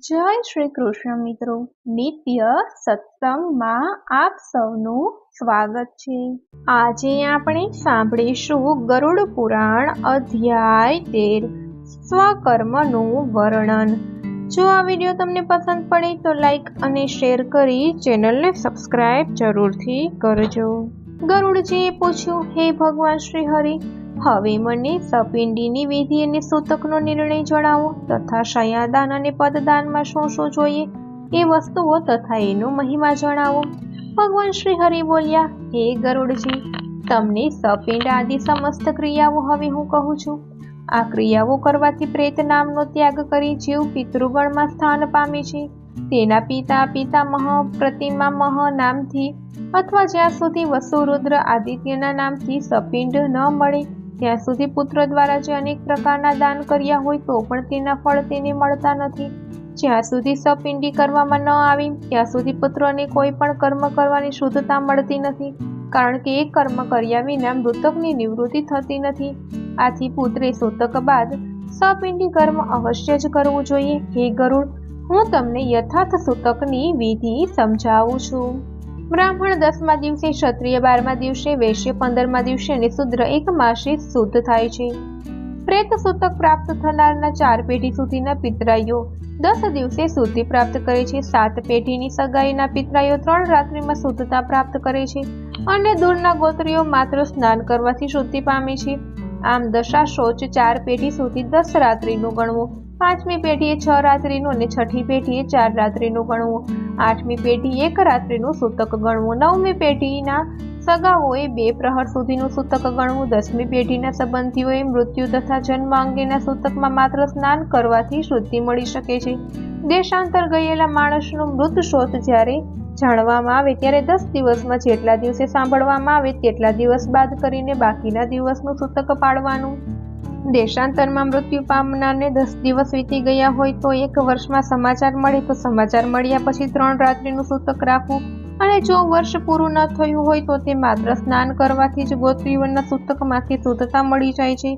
જય શ્રી કૃષ્ણ મિત્રો, નિત્ય સત્સંગમાં આપ સૌનું સ્વાગત છે। આજે આપણે સાંભળીશું ગરુડ પુરાણ અધ્યાય 13 સ્વકર્મનું વર્ણન। જો આ વિડીયો તમને પસંદ પડે તો લાઈક અને શેર કરી ચેનલને સબસ્ક્રાઇબ જરૂરથી કરજો। ગરુડજીએ પૂછ્યું, હે ભગવાન શ્રી હરિ, હવે મને સપિંડીની વિધિ અને સૂતકનો નિર્ણય જણાવો તથા શયાદાન અને પદદાનમાં શું શું જોઈએ એ વસ્તુઓ તથા એનો મહિમા જણાવો। ભગવાન શ્રી હરિ બોલ્યા, હે ગરુડજી, તમને સપિંડ આદિ સમસ્ત ક્રિયાઓ હવે હું કહું છું। આ ક્રિયાઓ કરવાથી પ્રેત નામનો ત્યાગ કરી જીવ પિતૃગણમાં સ્થાન પામે છે। તેના પિતા પિતામહ પ્રતિમામહ નામથી અથવા જ્યાં સુધી વસુરુદ્ર આદિત્યના નામથી સપિંડ ન મળે ત્યાં સુધી પુત્ર દ્વારા જે અનેક પ્રકારના દાન કર્યા હોય તો પણ તેના ફળ તેને મળતા નથી। જ્યાં સુધી સપિંડી કરવામાં ન આવી ત્યાં સુધી પુત્રને કોઈ પણ કર્મ કરવાની શુદ્ધતા મળતી નથી, કારણ કે એ કર્મ કર્યા વિના મૃતકની નિવૃત્તિ થતી નથી। આથી પુત્રે સૂતક બાદ સપિંડી કર્મ અવશ્ય જ કરવું જોઈએ। હે ગરુડ, હું તમને યથાર્થ સૂતકની વિધિ સમજાવું છું। બ્રાહ્મણ 10મા દિવસે, ક્ષત્રિય 12મા દિવસે, વૈશ્ય 15મા દિવસે અને શુદ્ર 1 માસે શુદ્ધ થાય છે। પ્રેત સૂતક પ્રાપ્ત થનારના 4 પેઢી સુધીના પિતરાઈઓ 10 દિવસે શુદ્ધિ પ્રાપ્ત કરે છે। 7 પેઢીની સગાઈના પિતરાઈઓ 3 રાત્રિમાં શુદ્ધતા પ્રાપ્ત કરે છે અને દૂરના ગોત્રીઓ માત્ર સ્નાન કરવાથી શુદ્ધિ પામે છે। આમ દશા શૌચ 4 પેઢી સુધી 10 રાત્રિનું ગણવું, 5મી પેઢીએ 6 રાત્રિનું અને 6ઠી પેઢીએ 4 રાત્રિનું ગણવું, 8મી પેઢી 1 રાત્રિનું સૂતક ગણવું, 9મી પેઢીના સગાઓએ 2 પ્રહર સુધીનું સૂતક ગણવું, 10મી પેઢીના સંબંધીઓએ મૃત્યુ તથા જન્મ અંગેના સૂતકમાં માત્ર સ્નાન કરવાથી શુદ્ધિ મળી શકે છે। દેશાંતર ગયેલા માણસનું મૃત શોધ જ્યારે જાણવામાં આવે ત્યારે 10 દિવસમાં જેટલા દિવસે સાંભળવામાં આવે તેટલા દિવસ બાદ કરીને બાકીના દિવસનું સૂતક પાડવાનું। દેશાંતરમાં મૃત્યુ પામનારને 10 દિવસ વીતી ગયા હોય તો 1 વર્ષમાં સમાચાર મળે તો સમાચાર મળ્યા પછી 3 રાત્રિનું સૂતક રાખવું, અને જો વર્ષ પૂરું ન થયું હોય તો તે માત્ર સ્નાન કરવાથી જ ગોત્રીઓના સૂતકમાંથી શુદ્ધતા મળી જાય છે।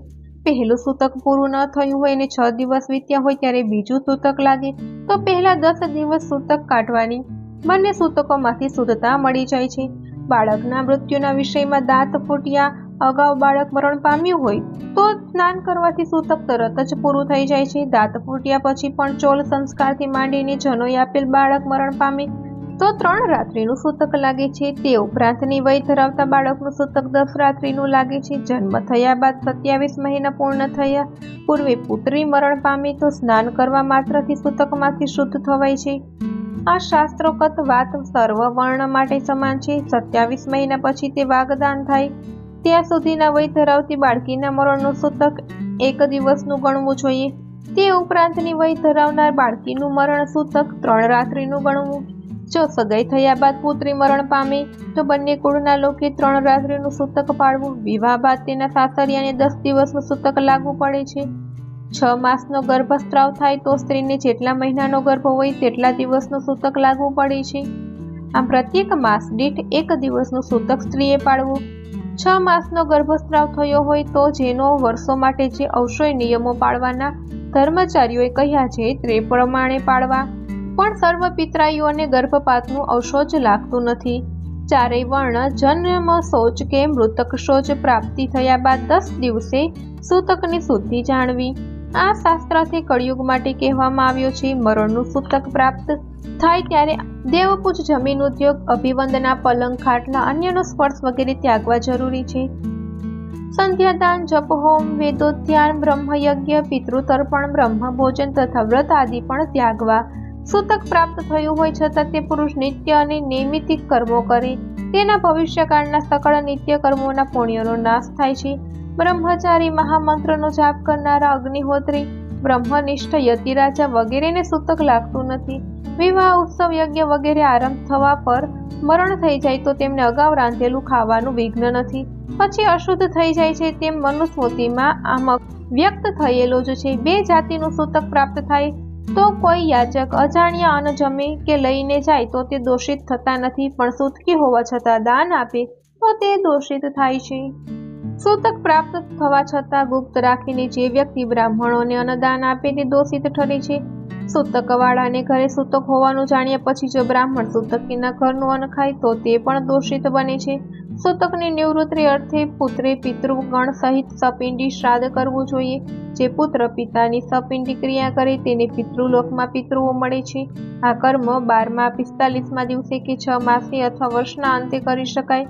પહેલું સૂતક પૂરું ન થયું હોય અને 6 દિવસ વીત્યા હોય ત્યારે બીજું સૂતક લાગે તો પહેલા 10 દિવસ સૂતક કાઢવાની બંને સૂતકોમાંથી શુદ્ધતા મળી જાય છે। બાળકના મૃત્યુના વિષયમાં દાંત ફૂટ્યા અગાઉ બાળક મરણ પામ્યું હોય તો સ્નાન કરવાથી સૂતક તરત જ પૂરું થઈ જાય છે। દાંત ફૂટ્યા પછી પણ ચોલ સંસ્કારથી માંડીને જનોઈ આપેલ બાળક મરણ પામે તો 3 રાત્રિનું સૂતક લાગે છે। તે ઉપરાંતની વય ધરાવતા બાળકનું સૂતક 10 રાત્રિનું લાગે છે। જન્મ થયા બાદ 27 મહિના પૂર્ણ થયા પૂર્વે પુત્રી મરણ પામે તો સ્નાન કરવા માત્રથી સૂતકમાંથી શુદ્ધ થવાય છે। આ શાસ્ત્રોક્ત વાત સર્વ વર્ણ માટે સમાન છે। 27 મહિના પછી તે વાગદાન થાય ત્યાં સુધીના વય ધરાવતી બાળકીના મરણનું સૂતક 1 દિવસનું ગણવું જોઈએ। તે ઉપરાંતની વય ધરાવનાર બાળકીનું મરણ સૂતક 3 રાત્રિનું ગણવું। જો સગાઈ થયા બાદ પુત્રી મરણ પામે તો બંને કુળના લોકે 3 રાત્રિનું સૂતક પાડવું। વિવાહ બાદ તેના સાસરિયાને 10 દિવસનું સૂતક લાગુ પડે છે। 6 માસનો ગર્ભસ્રાવ થાય તો સ્ત્રીને જેટલા મહિનાનો ગર્ભ હોય તેટલા દિવસનું સૂતક લાગુ પડે છે। આમ પ્રત્યેક માસ દીઠ 1 દિવસનું સૂતક સ્ત્રીએ પાડવું। 6 માસનો ગર્ભસ્રાવ થયો હોય તો જેનો વર્ષો માટે જે અવશ્ય નિયમો પાળવાના ધર્મચારીઓએ કહ્યા છે તે પ્રમાણે પાળવા, પણ સર્વ પિતરાઈઓને ગર્ભપાતનું અવશોચ લાગતું નથી। 4 વર્ણ જન્મ શૌચ કે મૃતક શૌચ પ્રાપ્તિ થયા બાદ 10 દિવસે સૂતકની શુદ્ધિ જાણવી। આ શાસ્ત્રથી કળિયુગ માટે કહેવામાં આવ્યો છે। મરણનું સૂતક પ્રાપ્ત થાય ત્યારે દેવપૂજ, જમીન ઉદ્યોગ, અભિવંદના, પલંગ, ખાટલા, અન્યનો સ્પર્શ વગેરે ત્યાગવા જરૂરી છે। સંધ્યાદાન, જપ, હોમ, વેદોધ્યાન, બ્રહ્મયજ્ઞ, પિતૃતર્પણ, બ્રહ્મ ભોજન તથા વ્રત આદિ પણ ત્યાગવા। સૂતક પ્રાપ્ત થયું હોય છતાં તે પુરુષ નિત્ય અને નૈમિતિક કર્મો કરે તેના ભવિષ્યકાળના સકળ નિત્ય કર્મોના પુણ્યનો નાશ થાય છે। બ્રહ્મચારી, મહામંત્રનો જાપ કરનારા, અગ્નિહોત્રી, બ્રહ્મનિષ્ઠ, યતિરાજા વગેરેને સૂતક લાગતું નથી। વિવાહ, ઉત્સવ, યજ્ઞ વગેરે આરંભ થવા પર મરણ થઈ જાય તો તેમને અગાઉ રાંધેલું ખાવાનું વિઘ્ન નથી, પછી અશુદ્ધ થઈ જાય છે તેમ મનુસ્મૃતિમાં આમ વ્યક્ત થયેલો જ છે। 2 જાતિનું સૂતક પ્રાપ્ત થાય તો કોઈ યાચક અજાણ્યા અન્ન જમે કે લઈને જાય તો તે દોષિત થતા નથી, પણ સૂતકી હોવા છતાં દાન આપે તો તે દોષિત થાય છે। સૂતક પ્રાપ્ત થવા છતાં ગુપ્ત રાખીને જે વ્યક્તિ બ્રાહ્મણોને અન્નદાન આપે તે દોષિત ઠરે છે। સૂતકવાળાને ઘરે સૂતક હોવાનું જાણ્યા પછી જો બ્રાહ્મણ સૂતકીના ઘરનું અન્ન ખાય તો તે પણ દોષિત બને છે. સૂતકની નિવૃત્તિ અર્થે પુત્રે પિતૃગણ સહિત સપિંડી શ્રાદ્ધ કરવું જોઈએ. જે પુત્ર પિતાની સપિંડી ક્રિયા કરે તેને પિતૃલોકમાં પિતૃઓ મળે છે. આ કર્મ 12મા 45મા દિવસે કે 6 માસે અથવા વર્ષના અંતે કરી શકાય.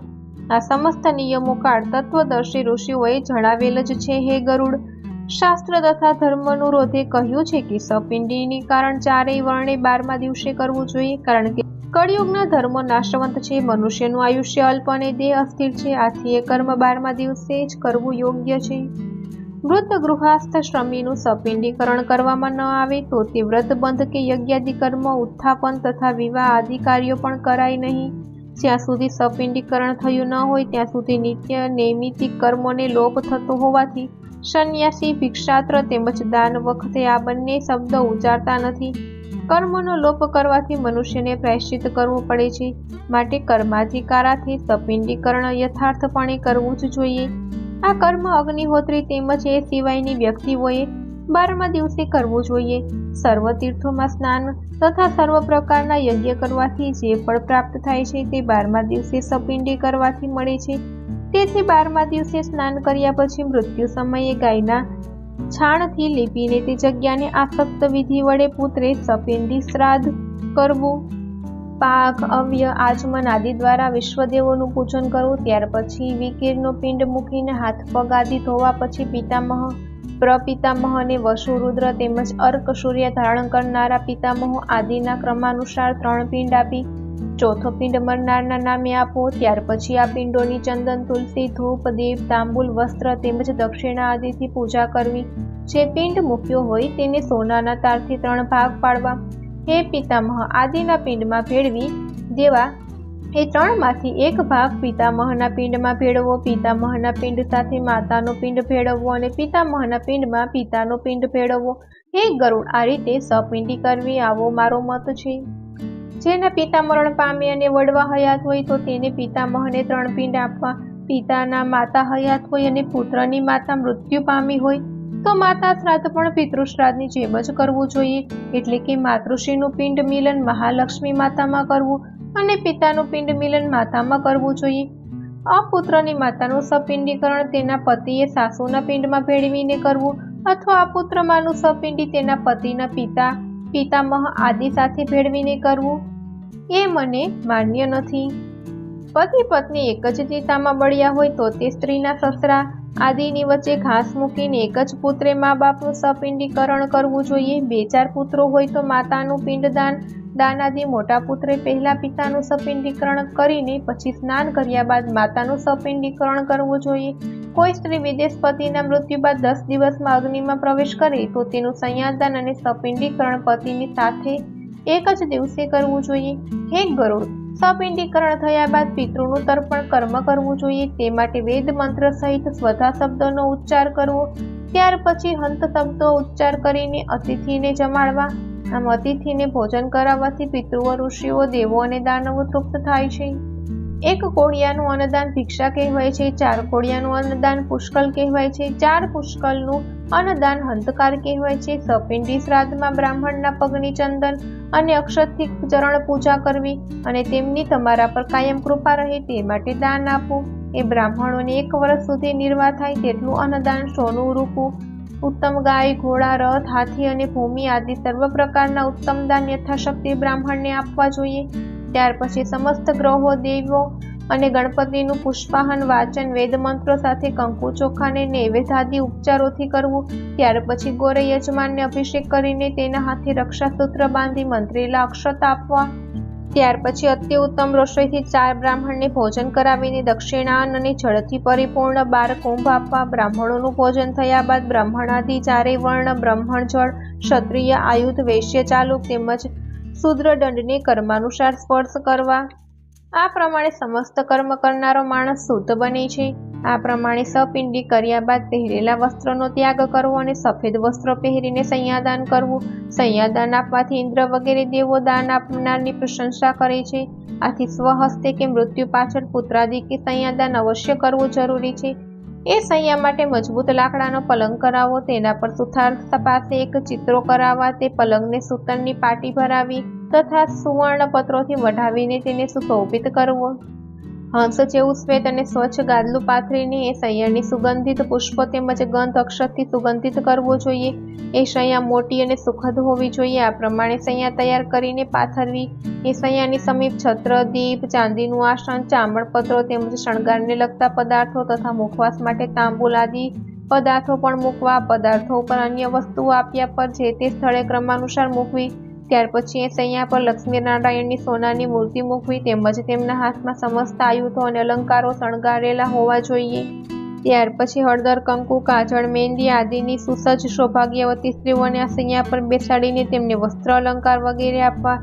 આ સમસ્ત નિયમો કાળ તત્વદર્શી ઋષિઓએ જણાવેલ જ છે. હે ગરુડ, શાસ્ત્ર તથા ધર્મનું રોધે કહ્યું છે કે સપિંડીની કારણ ચારેય વર્ણે 12મા દિવસે કરવું જોઈએ, કારણ કે કળિયુગના ધર્મો નાશવંત છે. મનુષ્યનું આયુષ્ય અલ્પ અને દેહ અસ્થિર છે. આથી એ કર્મ 12મા દિવસે જ કરવું યોગ્ય છે. વૃદ્ધ ગૃહસ્થ શ્રમીનું સપિંડીકરણ કરવામાં ન આવે તો તે વ્રતબંધ કે યજ્ઞાદિ કર્મ, ઉત્થાપન તથા વિવાહ આદિ કાર્યો પણ કરાય નહીં. જ્યાં સુધી સપિંડીકરણ થયું ન હોય ત્યાં સુધી નિત્ય નૈમિતિક કર્મોને લોપ થતો હોવાથી સંન્યાસી, ભિક્ષાત્ર તેમજ દાન વખતે આ બંને શબ્દ ઉચ્ચારતા નથી. કર્મનો લોપ કરવાથી મનુષ્યને પ્રાયશ્ચિત કરવું પડે છે. માટે કર્માધિકારાથી સપિંડીકરણ યથાર્થપણે કરવું જ જોઈએ. આ કર્મ અગ્નિહોત્રી તેમજ એ સિવાયની વ્યક્તિઓએ 12મા દિવસે કરવું જોઈએ. સર્વ તીર્થોમાં સ્નાન તથા સર્વ પ્રકારના યજ્ઞ કરવાથી જે ફળ પ્રાપ્ત થાય છે તે 12મા દિવસે સપિંડી કરવાથી મળે છે. તેથી 12મા દિવસે સ્નાન કર્યા પછી મૃત્યુ સમયે ગાયના છાણથી લીપીને તે જગ્યાને આસક્ત વિધિ વડે પુત્રે સપિંડી શ્રાદ્ધ કરવું. પાક, અવ્ય, આચમન આદિ દ્વારા વિશ્વદેવોનું પૂજન કરવું. ત્યાર પછી વિકીરનો પિંડ મૂકીને હાથ પગ આદિ ધોવા પછી પિતામહ, પ્રપિતામહ અને વસુ, રુદ્ર તેમજ અર્ક, સૂર્ય ધારણ કરનારા પિતામહો આદિના ક્રમાનુસાર 3 પિંડ આપી ચોથો પિંડ મરનારના નામે આપો. ત્યાર પછી આ પિંડોની ચંદન, તુલસી, ધૂપ, દીપ, તાંબુલ, વસ્ત્ર તેમજ દક્ષિણા આદિથી પૂજા કરવી. જે પિંડ મૂક્યો હોય તેને સોનાના તારથી 3 ભાગ પાડવા. હે પિતામહ આદિના પિંડમાં ભેળવી દેવા. એ 3માંથી 1 ભાગ પિતામહના પિંડમાં ભેળવો. પિતામહના પિંડ સાથે માતાનો પિંડ ભેળવવો અને પિતામહના પિંડમાં પિતાનો પિંડ ભેળવવો. હે ગરુડ, આ રીતે સપિંડી કરવી આવો મારો મત છે. જેના પિતા મરણ પામે અને વડવા હયાત હોય તો તેને પિતામહને 3 પિંડ આપવા. પિતાના માતા હયાત હોય અને પુત્રની માતા મૃત્યુ પામી હોય તો માતા શ્રાદ્ધ પણ પિતૃશ્રાદ્ધની જેમ જ કરવું જોઈએ. એટલે કે માતૃશ્રીનું પિંડ મિલન મહાલક્ષ્મી માતામાં કરવું અને પિતાનું પિંડ મિલન માતામાં કરવું જોઈએ. અપુત્રની માતાનું સપિંડીકરણ તેના પતિએ સાસુના પિંડમાં ભેળવીને કરવું અથવા અપુત્રમાંનું સપિંડી તેના પતિના પિતા, પિતામહ આદિ સાથે ભેળવીને કરવું એ મને માન્ય નથી. પતિ પત્ની એક જ ચિતામાં બળ્યા હોય તો તે સ્ત્રીના સસરા આદિની વચ્ચે ઘાસ મૂકીને એક જ પુત્રે મા બાપનું સપિંડીકરણ કરવું જોઈએ. 2-4 પુત્રો હોય તો માતાનું પિંડદાન, દાનાદિ મોટા પુત્રે પહેલા પિતાનું સપિંડીકરણ કરીને પછી સ્નાન કર્યા બાદ માતાનું સપિંડીકરણ કરવું જોઈએ. કોઈ સ્ત્રી વિદેશ પતિના મૃત્યુ બાદ 10 દિવસમાં અગ્નિમાં પ્રવેશ કરે તો તેનું સંયાદાન અને સપિંડીકરણ પતિની સાથે એક જ દિવસે કરવું જોઈએ. હે ગરુડ, સપિંડીકરણ થયા બાદ પિતૃનું તર્પણ કર્મ કરવું જોઈએ. તે માટે વેદ મંત્ર સહિત સ્વધા શબ્દનો ઉચ્ચાર કરવો. ત્યાર પછી હંત શબ્દો ઉચ્ચાર કરીને અતિથિને જમાડવા. આમ અતિથિને ભોજન કરાવવાથી પિતૃઓ, ઋષિઓ, દેવો અને દાનવો તૃપ્ત થાય છે. 1 કોળિયાનું અન્નદાન ભિક્ષા કહેવાય છે. 4 કોળિયાનું અન્નદાન પુષ્કળ કહેવાય છે. 4 પુષ્કળનું અન્નદાન હંતકાર કહેવાય છે. સપિંડી શ્રાદ્ધમાં બ્રાહ્મણના પગની ચંદન અને અક્ષતથી ચરણ પૂજા કરવી અને તેમની તમારા પર કાયમ કૃપા રહે તે માટે દાન આપવું. એ બ્રાહ્મણોને 1 વર્ષ સુધી નિર્વાહ થાય તેટલું અન્નદાન, સોનું, રૂપું, ઉત્તમ ગાય, ઘોડા, રથ, હાથી અને ભૂમિ આદિ સર્વ પ્રકારના ઉત્તમ દાન યથાશક્તિ બ્રાહ્મણને આપવા જોઈએ. ત્યાર પછી સમસ્ત ગ્રહો, દેવો અને ગણપતિનું પુષ્પાહન, વાચન, વેદમંત્રો સાથે કંકુ ચોખાને નૈવેદ્યાદિ ઉપચારોથી કરવું. ત્યાર પછી ગોરે યજમાનને અભિષેક કરીને તેના હાથે રક્ષાસૂત્ર બાંધી મંત્રેલા અક્ષત આપવા. ત્યાર પછી અતિ ઉત્તમ રસોઈથી 4 બ્રાહ્મણને ભોજન કરાવીને દક્ષિણાન અને જળથી પરિપૂર્ણ 12 કુંભ આપવા. બ્રાહ્મણોનું ભોજન થયા બાદ બ્રાહ્મણાદિ 4 વર્ણ, બ્રાહ્મણ, જળ, ક્ષત્રિય, આયુધ, વૈશ્ય, ચાલુક તેમજ શૂદ્ર દંડને કર્માનુસાર સ્પર્શ કરવા. આ પ્રમાણે સમસ્ત કર્મ કરનારો માણસ શુદ્ધ બને છે. આ પ્રમાણે સપિંડી કર્યા બાદ પહેરેલા વસ્ત્રનો ત્યાગ કરવો અને સફેદ વસ્ત્રો પહેરીને સંયાદાન કરવું. સંયાદાન આપવાથી ઇન્દ્ર વગેરે દેવો દાન આપનારની પ્રશંસા કરે છે. આથી સ્વહસ્તે કે મૃત્યુ પાછળ પુત્રાદિ કે સંયાદાન અવશ્ય કરવું જરૂરી છે. એ શૈયા માટે મજબૂત લાકડાનો પલંગ કરાવો, તેના પર સુથાર પાસે એક ચિત્રો કરાવવા, તે પલંગને સૂતરની પાટી ભરાવી તથા સુવર્ણ પત્રોથી વઢાવીને તેને સુશોભિત કરવો. હંસ જેવું શ્વેત અને સ્વચ્છ ગાદલું પાથરીને એ શૈયાની સુગંધિત પુષ્પો તેમજ ગંધ અક્ષતથી સુગંધિત કરવો જોઈએ. એ શૈયા મોટી અને સુખદ હોવી જોઈએ. આ પ્રમાણે શૈયા તૈયાર કરીને પાથરવી. એ શૈયાની સમીપ છત્ર, દીપ, ચાંદીનું આસન, ચામડપત્રો તેમજ શણગારને લગતા પદાર્થો તથા મુખવાસ માટે તાંબુલ આદિ પદાર્થો પણ મૂકવા. પદાર્થો ઉપર અન્ય વસ્તુઓ આપ્યા પર જે તે સ્થળે ક્રમાનુસાર મૂકવી. ત્યાર પછી એ શૈયા પર લક્ષ્મીનારાયણની સોનાની મૂર્તિ મૂકવી તેમજ તેમના હાથમાં સમસ્ત આયુધો અને અલંકારો શણગારેલા હોવા જોઈએ. ત્યાર પછી હળદર, કંકુ, કાજળ, મહેંદી આદિની સુસજ્જ સૌભાગ્યવતી સ્ત્રીઓને આ શૈયા પર બેસાડીને તેમને વસ્ત્ર અલંકાર વગેરે આપવા.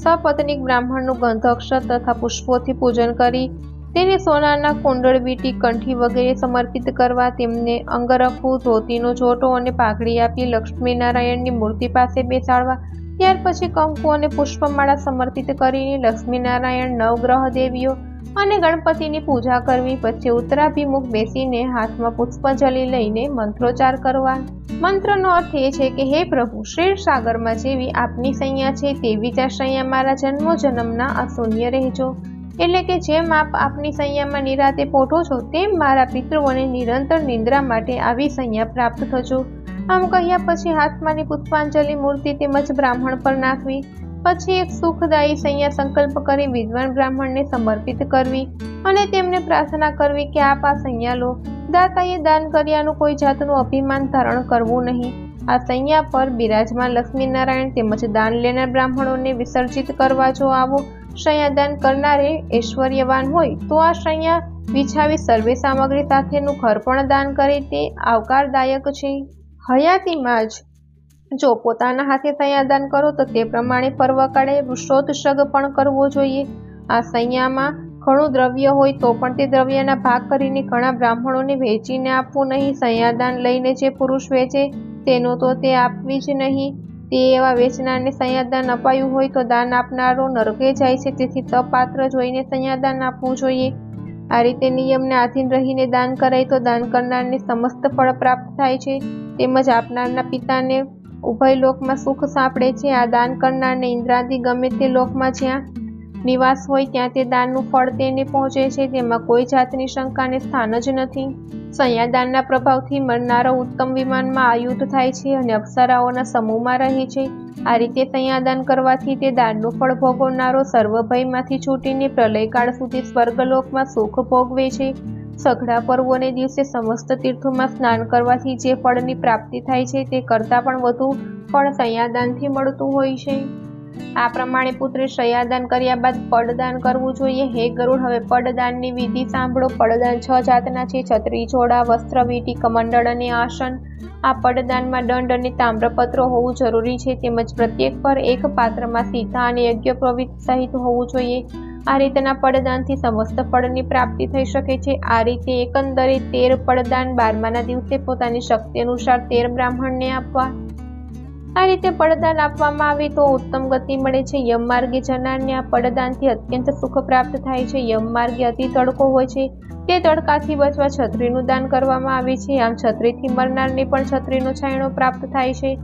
સપત્નીક બ્રાહ્મણનું ગંધ અક્ષત તથા પુષ્પોથી પૂજન કરી તેને સોનાના કુંડળ, વીંટી, કંઠી વગેરે સમર્પિત કરવા. તેમને અંગરખું, ધોતીનો જોટો અને પાઘડી આપી લક્ષ્મીનારાયણની મૂર્તિ પાસે બેસાડવા. ત્યાર પછી કંકુ અને પુષ્પમાળા સમર્પિત કરીને લક્ષ્મીનારાયણ, નવગ્રહ દેવીઓ અને ગણપતિની પૂજા કરવી. પછી ઉત્તરાભિમુખ બેસીને હાથમાં પુષ્પાંજલિ લઈને મંત્રોચ્ચાર કરવા. મંત્રનો અર્થ એ છે કે હે પ્રભુ, ક્ષીરસાગરમાં જેવી આપની શૈયા છે તેવી જ આ શૈયા મારા જન્મો જન્મના અશૂન્ય રહેજો. એટલે કે જેમ આપ આપની શૈયામાં નિરાતે પોઢો છો તેમ મારા પિતૃઓને નિરંતર નિંદ્રા માટે આવી શૈયા પ્રાપ્ત થજો. આમ કહ્યા પછી હાથમાંની પુષ્પાંજલિ મૂર્તિ તેમજ બ્રાહ્મણ પર નાખવી. પછી એક સુખદાયી શૈયા સંકલ્પ કરી વિદ્વાન બ્રાહ્મણને સમર્પિત કરવી અને તેમને પ્રાર્થના કરવી કે આપ આ શૈયા લો. દાતાએ દાન કર્યાનું કોઈ જાતનું અભિમાન ધારણ કરવું નહીં. આ શૈયા પર બિરાજમાન લક્ષ્મીનારાયણ તેમજ દાન લેનાર બ્રાહ્મણોને વિસર્જિત કરવા. જો આવો શૈયા દાન કરનારે ઐશ્વર્યવાન હોય તો આ શૈયા વિછાવી સર્વે સામગ્રી સાથેનું ઘર પણ દાન કરે તે આવકારદાયક છે. હયાતીમાં જ જો પોતાના હાથે શૈયા દાન કરો તો તે પ્રમાણે પર્વકાળે વૃષોત્સર્ગ પણ કરવો જોઈએ. આ શૈયામાં ઘણું દ્રવ્ય હોય તો પણ તે દ્રવ્યના ભાગ કરીને ઘણા બ્રાહ્મણોને વહેંચીને આપવું નહીં. શૈયા દાન લઈને જે પુરુષ વેચે તેનો તો તે આપવી જ નહીં. તે એવા વેચનારને શૈયા દાન અપાયું હોય તો દાન આપનારો નરકે જાય છે. તેથી તપાત્ર જોઈને શૈયા દાન આપવું જોઈએ. આ રીતે નિયમને આધીન રહીને દાન કરાય તો દાન કરનારને સમસ્ત ફળ પ્રાપ્ત થાય છે તેમજ આપનારના પિતાને ઉભય લોકમાં સુખ સાંપડે છે. આ દાન કરનારને ઇન્દ્રાદિ ગમે તે લોકમાં જ્યાં નિવાસ હોય ત્યાં તે દાનનું ફળ તેને પહોંચે છે. તેમાં કોઈ જાતની શંકાને સ્થાન જ નથી. શૈયા દાનના પ્રભાવથી મરનારો ઉત્તમ વિમાનમાં આયુધ થાય છે અને અપ્સરાઓના સમૂહમાં રહે છે. આ રીતે શૈયા દાન કરવાથી તે દાનનું ફળ ભોગવનારો સર્વ ભયમાંથી છૂટીને પ્રલયકાળ સુધી સ્વર્ગલોકમાં સુખ ભોગવે છે. સઘળા પર્વોને દિવસે સમસ્ત તીર્થોમાં સ્નાન કરવાથી જે ફળની પ્રાપ્તિ થાય છે તે કરતાં પણ વધુ ફળ શૈયાદાનથી મળતું હોય છે. આ પ્રમાણે પુત્રે શૈયાદાન કર્યા બાદ પડદાન કરવું જોઈએ. હે ગરુડ, હવે પડદાનની વિધિ સાંભળો. પડદાન 6 જાતના છે: છત્રી, ચોળા, વસ્ત્ર, વીંટી, કમંડળ અને આસન. આ પડદાનમાં દંડ અને તામ્રપત્રો હોવું જરૂરી છે તેમજ પ્રત્યેક પર એક પાત્રમાં સીતા અને યજ્ઞોપવીત સહિત હોવું જોઈએ. આ રીતના પડદાનથી સમસ્ત ફળની પ્રાપ્તિ થઈ શકે છે. આ રીતે એકંદરે 13 પડદાન 12માના દિવસે પોતાની શક્તિ અનુસાર 13 બ્રાહ્મણને આપવા. આ રીતે પડદાન આપવામાં આવે તો ઉત્તમ ગતિ મળે છે. યમ માર્ગે જનારને આ પડદાનથી અત્યંત સુખ પ્રાપ્ત થાય છે. યમ માર્ગે અતિ તડકો હોય છે, તે તડકાથી બચવા છત્રીનું દાન કરવામાં આવે છે. આમ છત્રીથી મરનારને પણ છત્રીનો છાંયડો પ્રાપ્ત થાય છે.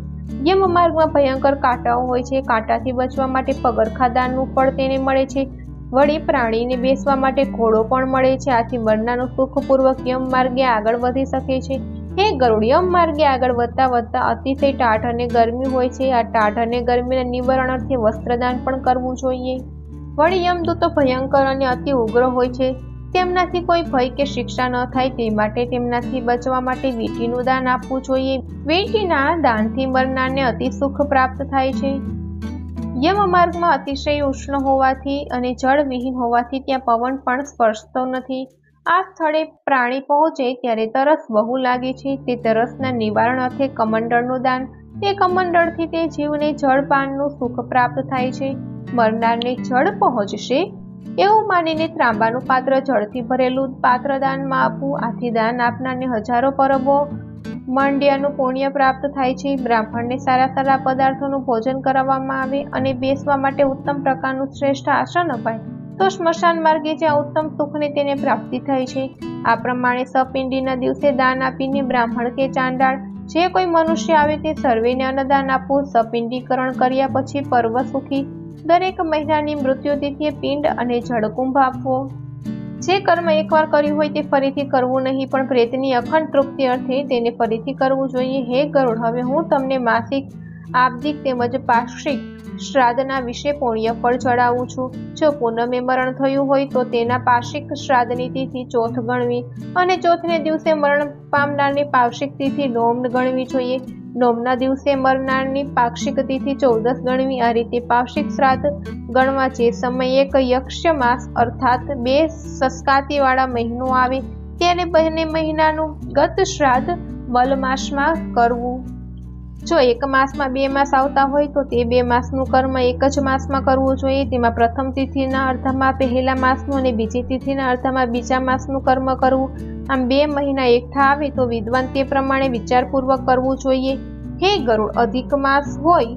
યમ માર્ગમાં ભયંકર કાંટાઓ હોય છે. કાંટાથી બચવા માટે પગરખા દાનનું ફળ તેને મળે છે. વળી પ્રાણીને બેસવા માટે ઘોડો પણ મળે છે. આથી મરનારનું સુખપૂર્વક યમ માર્ગે આગળ વધી શકે છે. હે ગરુડ, યમ માર્ગે આગળ વધતા વધતા અતિશય ટાઢ અને ગરમી હોય છે. આ ટાઢ અને ગરમીના નિવારણ અર્થે વસ્ત્રદાન પણ કરવું જોઈએ. વળી યમદૂતો ભયંકર અને અતિ ઉગ્ર હોય છે. તેમનાથી કોઈ ભય કે શિક્ષા ન થાય તે માટે તેમનાથી બચવા માટે વીંટીનું દાન આપવું જોઈએ. વીંટીના દાનથી મરનારને અતિ સુખ પ્રાપ્ત થાય છે. યમ માર્ગમાં અતિશય ઉષ્ણ હોવાથી અને જળ વિહીન હોવાથી ત્યાં પવન પણ સ્પર્શતો નથી. આ સ્થળે પ્રાણી પહોંચે ત્યારે તરસ બહુ લાગે છે. તે તરસના નિવારણ અર્થે કમંડળનું દાન. તે કમંડળથી તે જીવને જળપાનનું સુખ પ્રાપ્ત થાય છે. મરનારને જળ પહોંચશે એવું માનીને ત્રાંબાનું પાત્ર જળથી ભરેલું પાત્ર દાનમાં આપવું. આથી દાન આપનારને હજારો પરબો માંડ્યાનું પુણ્ય પ્રાપ્ત થાય છે. બ્રાહ્મણને સારા સારા પદાર્થોનું ભોજન કરાવવામાં આવે અને બેસવા માટે ઉત્તમ પ્રકારનું શ્રેષ્ઠ આસન અપાય તો સ્મશાન માર્ગે જ્યાં ઉત્તમ સુખની તેને પ્રાપ્તિ થાય છે। આ પ્રમાણે સપિંડીના દિવસે દાન આપીને બ્રાહ્મણ કે ચાંડાળ જે કોઈ મનુષ્ય આવે તે સર્વેને અન્નદાન આપવું। સપિંડીકરણ કર્યા પછી પર્વ સુખી દરેક મહિનાની મૃત્યુતિથિએ પિંડ અને જળકુંભ આપવો। જે કર્મ એકવાર કર્યું હોય તે ફરીથી કરવું નહીં, પણ પ્રેતની અખંડ તૃપ્તિ અર્થે તેને ફરીથી કરવું જોઈએ। હે ગરુડ, હવે હું તમને માસિક, આબ્દિક તેમજ પાક્ષિક શ્રાદ્ધના વિશે પુણ્ય ફળ જણાવું છું। જો પૂનમે મરણ થયું હોય તો તેના પાક્ષિક શ્રાદ્ધની તિથિ ચોથ ગણવી અને ચોથને દિવસે મરણ પામનારની પાક્ષિક તિથિ નોમ ગણવી જોઈએ। નોમના દિવસે મરનારની પાક્ષિક તિથિ 14 ગણવી। આ રીતે પાક્ષિક શ્રાદ્ધ ગણવા જે સમયે એક યક્ષ્ય માસ અર્થાત 2 સસ્કાતીવાળા મહિનો આવે ત્યારે બંને મહિનાનું ગત શ્રાદ્ધ મલ માસમાં કરવું। જો એક માસમાં 2 માસ આવતા હોય તો તે 2 માસનું કર્મ એક જ માસમાં કરવું જોઈએ। તેમાં પ્રથમ તિથિના અર્ધમાં પહેલા માસનું અને બીજી તિથિના અર્ધમાં બીજા માસનું કર્મ કરવું। આમ 2 મહિના એકઠા આવે તો વિદ્વાન તે પ્રમાણે વિચારપૂર્વક કરવું જોઈએ। હે ગરુડ, અધિક માસ હોય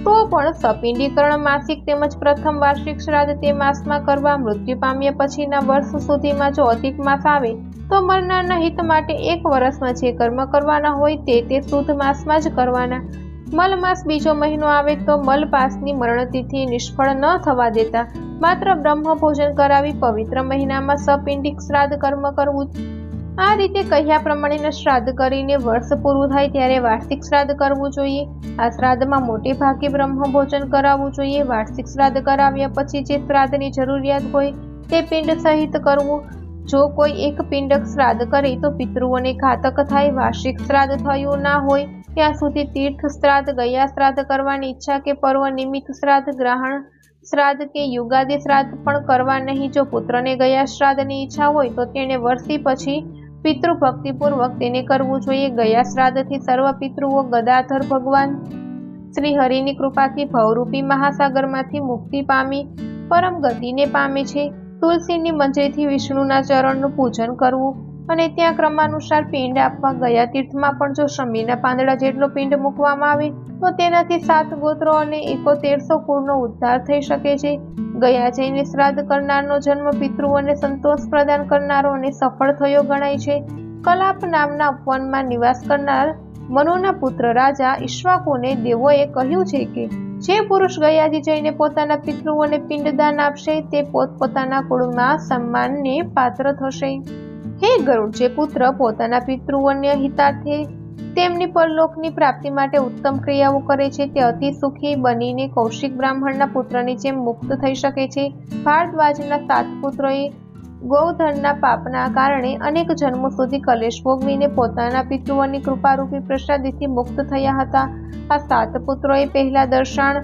તો પણ સપિંડીકરણ માસિક તેમજ પ્રથમ વાર્ષિક શ્રાદ્ધ તે માસમાં કરવા। મૃત્યુ પામ્યા પછીના વર્ષ સુધીમાં જો અધિક માસ આવે તો મરનારના હિત માટે 1 વર્ષમાં જે કર્મ કરવાના હોય તે શુદ્ધ માસમાં જ કરવાના। મલ માસ બીજો મહિનો આવે તો મલ પાસની મરણતિથિ નિષ્ફળ ન થવા દેતા માત્ર બ્રહ્મ ભોજન કરાવી પવિત્ર મહિનામાં સપિંડિક શ્રાદ્ધ કર્મ કરવું। આ રીતે કહ્યા પ્રમાણેના શ્રાદ્ધ કરીને વર્ષ પૂરું થાય ત્યારે વાર્ષિક શ્રાદ્ધ કરવું જોઈએ। આ શ્રાદ્ધમાં મોટે ભાગે બ્રહ્મ ભોજન કરાવવું જોઈએ। વાર્ષિક શ્રાદ્ધ કરાવ્યા પછી જે શ્રાદ્ધની જરૂરિયાત હોય તે પિંડ સહિત કરવું। જો કોઈ એક પિંડક શ્રાદ્ધ કરે તો પિતૃઓને ઘાતક થાય। વાર્ષિક શ્રાદ્ધ થયું ના હોય ત્યાં સુધી તીર્થ શ્રાદ્ધ, ગયા શ્રાદ્ધ કરવાની ઈચ્છા કે પર્વ નિમિત્ત શ્રાદ્ધ, ગ્રહણ શ્રાદ્ધ કે યુગાદિ શ્રાદ્ધ પણ કરવા નહીં। જો પુત્રને ગયા શ્રાદ્ધની ઈચ્છા હોય તો તેણે વર્ષી પછી પિતૃભક્તિપૂર્વક તેને કરવું જોઈએ। ગયા શ્રાદ્ધથી સર્વ પિતૃઓ ગદાધર ભગવાન શ્રી હરિની કૃપાથી ભવરૂપી મહાસાગરમાંથી મુક્તિ પામી પરમ ગતિને પામે છે। તુલસીની મંજરીથી વિષ્ણુના ચરણનું પૂજન કરવું અને ત્યાં ક્રમાનુસાર પિંડ આપવા। ગયા તીર્થમાં પણ જો શમીના પાંદડા જેટલો પિંડ મૂકવામાં આવે તો તેનાથી 7 ગોત્રો અને 7100 કુળનો ઉદ્ધાર થઈ શકે છે। ગયા જઈને શ્રાદ્ધ કરનારનો જન્મ પિતૃઓને સંતોષ પ્રદાન કરનારો અને સફળ થયો ગણાય છે। કલાપ નામના ઉપવનમાં નિવાસ કરનાર મનુના પુત્ર રાજા ઈક્ષ્વાકુને દેવોએ કહ્યું છે કે જે પુરુષ ગયાજી જઈને પોતાના પિતૃઓને પિંડદાન આપશે તે પોતપોતાના કુળમાં સન્માનને પાત્ર થશે। હે ગરુડ, જે પુત્ર પોતાના પિતૃઓને હિતાર્થે તેમની પરલોકની પ્રાપ્તિ માટે ઉત્તમ ક્રિયાઓ કરે છે તે અતિ સુખી બનીને કૌશિક બ્રાહ્મણના પુત્રની જેમ મુક્ત થઈ શકે છે। ભારદ્વાજના 7 પુત્રોએ ગૌધનના પાપના કારણે અનેક જન્મો સુધી કલેશ ભોગવીને પોતાના પિતૃઓની કૃપારૂપી પ્રસાદીથી મુક્ત થયા હતા। આ 7 પુત્રોએ પહેલા દર્શાણ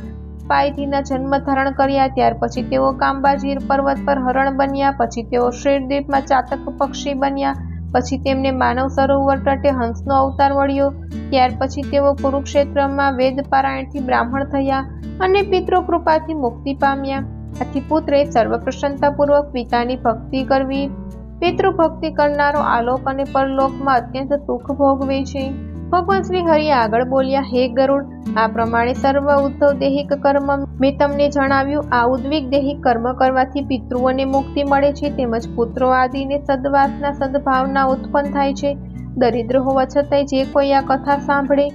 પાયથીના જન્મ ધારણ કર્યા, ત્યાર પછી તેઓ કાંબાજીર પર્વત પર હરણ બન્યા, પછી તેઓ શ્રીદ્વીપમાં ચાતક પક્ષી બન્યા, પછી તેમને માનવ સરોવર તટે હંસનો અવતાર મળ્યો, ત્યાર પછી તેઓ કુરુક્ષેત્રમાં વેદ પારાયણથી બ્રાહ્મણ થયા અને પિતૃ કૃપાથી મુક્તિ પામ્યા। આથી પુત્રે સર્વ પ્રસન્નતાપૂર્વક પિતાની ભક્તિ કરવી। પિતૃભક્તિ કરનારો આલોક અને પરલોકમાં અત્યંત સુખ ભોગવે છે। ભગવાન શ્રી હરિ આગળ બોલ્યા, હે ગરુડ, આ પ્રમાણે સર્વ ઉદ્ભવ દેહિક કર્મ મેં તમને જણાવ્યું। આ ઉદ્વિક દેહિક કર્મ કરવાથી પિતૃઓને મુક્તિ મળે છે તેમજ પુત્રો આદિને સદવાસના સદભાવના ઉત્પન્ન થાય છે। દરિદ્ર હોવા છતાંય જે કોઈ આ કથા સાંભળે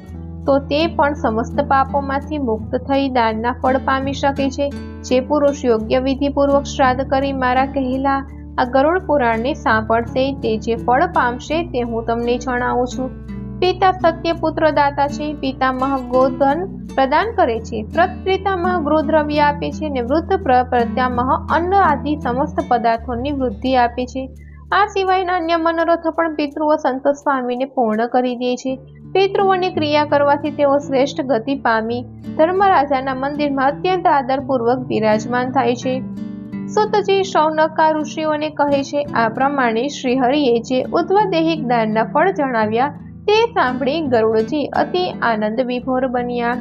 તો તે પણ સમસ્ત પાપોમાંથી મુક્ત થઈ દાનના ફળ પામી શકે છે। જે પુરુષ યોગ્ય વિધિપૂર્વક શ્રાદ્ધ કરી મારા કહેલા આ ગરુડ પુરાણને સાંભળશે તે જે ફળ પામશે તે હું તમને જણાવું છું। પિતા સત્ય પુત્ર દાતા છે। પિતામહ ગોધન પ્રદાન કરે છે, પ્રપિતામહ ગૃહદ્રવ્ય આપે છે અને વૃદ્ધ પ્રત્યામહ અન્ન આદિ સમસ્ત પદાર્થોની વૃદ્ધિ આપે છે। આ સિવાયના અન્ય મનોરથો પણ પિતૃઓ સંતોષ પામીને પૂર્ણ કરી દે છે। પિતૃઓની ક્રિયા કરવાથી તેઓ શ્રેષ્ઠ ગતિ પામી ધર્મરાજાના મંદિરમાં અત્યંત આદરપૂર્વક બિરાજમાન થાય છે। સુતજી શૌનકા ઋષિઓને કહે છે, આ પ્રમાણે શ્રી હરિએ જે ઉદ્વદેહિક દાનના ફળ જણાવ્યા તે સાંભળી ગરુડજી અતિ આનંદ વિભોર બન્યા।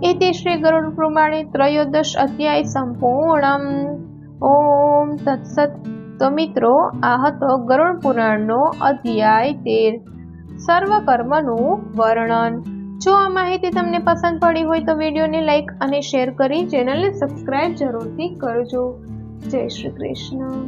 એતે શ્રી ગરુડ પ્રમાણે 13 અધ્યાય સંપૂર્ણમ। ઓમ તત્સત। તો મિત્રો, આ હતો ગરુડ પુરાણનો અધ્યાય 13 સર્વ કર્મનું વર્ણન। જો આ માહિતી તમને પસંદ પડી હોય તો વિડીયોને લાઈક અને શેર કરી ચેનલને સબસ્ક્રાઇબ જરૂરથી કરજો। જય શ્રી કૃષ્ણ.